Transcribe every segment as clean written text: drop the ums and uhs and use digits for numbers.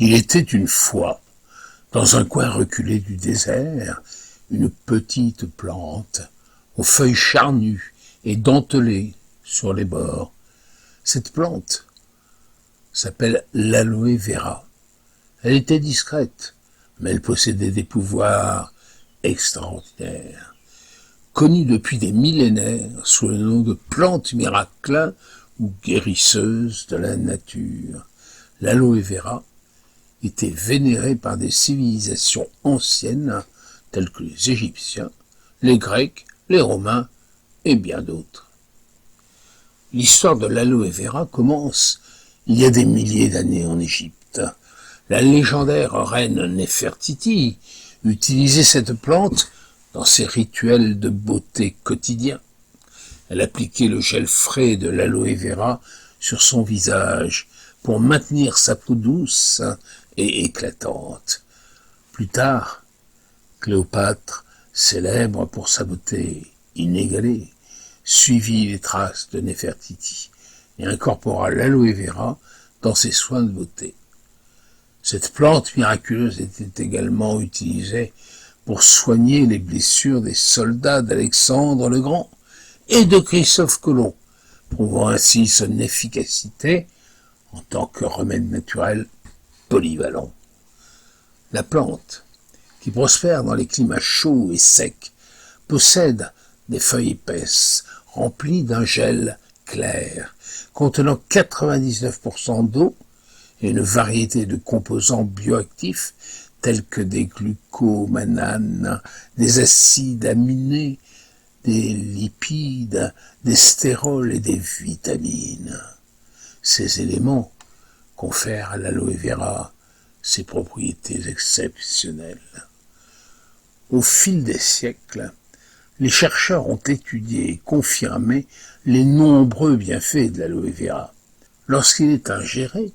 Il était une fois, dans un coin reculé du désert, une petite plante, aux feuilles charnues et dentelées sur les bords. Cette plante s'appelle l'aloe vera. Elle était discrète, mais elle possédait des pouvoirs extraordinaires. Connue depuis des millénaires sous le nom de plante miracle ou guérisseuse de la nature, l'aloe vera était vénérée par des civilisations anciennes telles que les Égyptiens, les Grecs, les Romains et bien d'autres. L'histoire de l'aloe vera commence il y a des milliers d'années en Égypte. La légendaire reine Néfertiti utilisait cette plante dans ses rituels de beauté quotidiens. Elle appliquait le gel frais de l'aloe vera sur son visage pour maintenir sa peau douce et éclatante. Plus tard, Cléopâtre, célèbre pour sa beauté inégalée, suivit les traces de Néfertiti et incorpora l'aloe vera dans ses soins de beauté. Cette plante miraculeuse était également utilisée pour soigner les blessures des soldats d'Alexandre le Grand et de Christophe Colomb, prouvant ainsi son efficacité en tant que remède naturel polyvalent. La plante, qui prospère dans les climats chauds et secs, possède des feuilles épaisses remplies d'un gel clair, contenant 99% d'eau et une variété de composants bioactifs tels que des glucomananes, des acides aminés, des lipides, des stérols et des vitamines. Ces éléments confèrent à l'aloe vera ses propriétés exceptionnelles. Au fil des siècles, les chercheurs ont étudié et confirmé les nombreux bienfaits de l'aloe vera. Lorsqu'il est ingéré,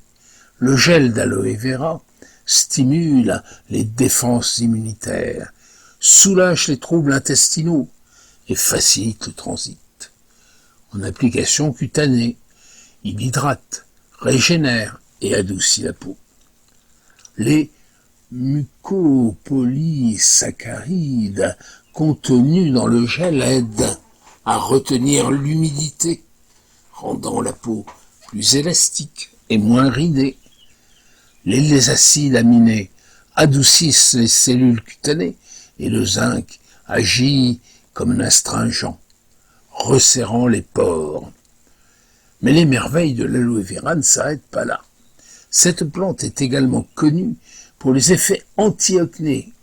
le gel d'aloe vera stimule les défenses immunitaires, soulage les troubles intestinaux et facilite le transit. En application cutanée, il hydrate, régénère et adoucit la peau. Les mucopolysaccharides contenus dans le gel aident à retenir l'humidité, rendant la peau plus élastique et moins ridée. Les acides aminés adoucissent les cellules cutanées et le zinc agit comme un astringent, resserrant les pores. Mais les merveilles de l'aloe vera ne s'arrêtent pas là. Cette plante est également connue pour les effets anti-acné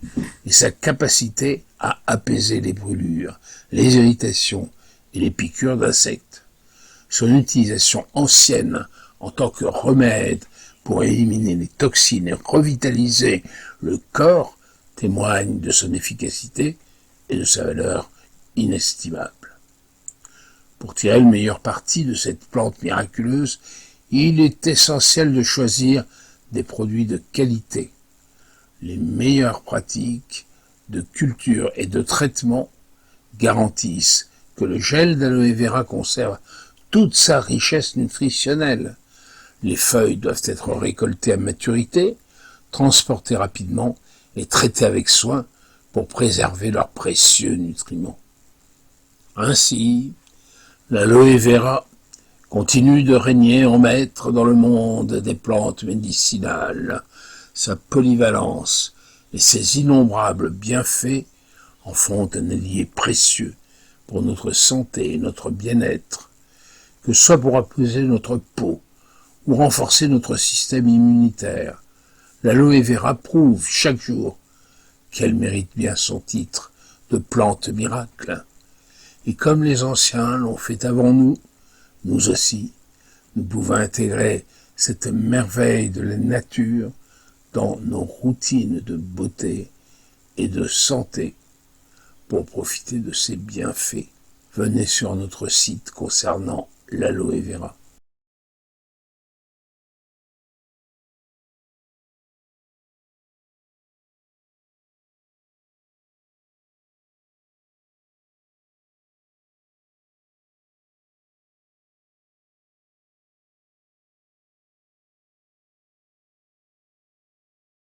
et sa capacité à apaiser les brûlures, les irritations et les piqûres d'insectes. Son utilisation ancienne en tant que remède pour éliminer les toxines et revitaliser le corps témoigne de son efficacité et de sa valeur inestimable. Pour tirer le meilleur parti de cette plante miraculeuse, il est essentiel de choisir des produits de qualité. Les meilleures pratiques de culture et de traitement garantissent que le gel d'aloe vera conserve toute sa richesse nutritionnelle. Les feuilles doivent être récoltées à maturité, transportées rapidement et traitées avec soin pour préserver leurs précieux nutriments. Ainsi, l'aloe vera continue de régner en maître dans le monde des plantes médicinales. Sa polyvalence et ses innombrables bienfaits en font un allié précieux pour notre santé et notre bien-être, que ce soit pour apaiser notre peau ou renforcer notre système immunitaire. L'aloe vera prouve chaque jour qu'elle mérite bien son titre de plante miracle. Et comme les anciens l'ont fait avant nous, nous aussi, nous pouvons intégrer cette merveille de la nature dans nos routines de beauté et de santé pour profiter de ses bienfaits. Venez sur notre site concernant l'aloe vera.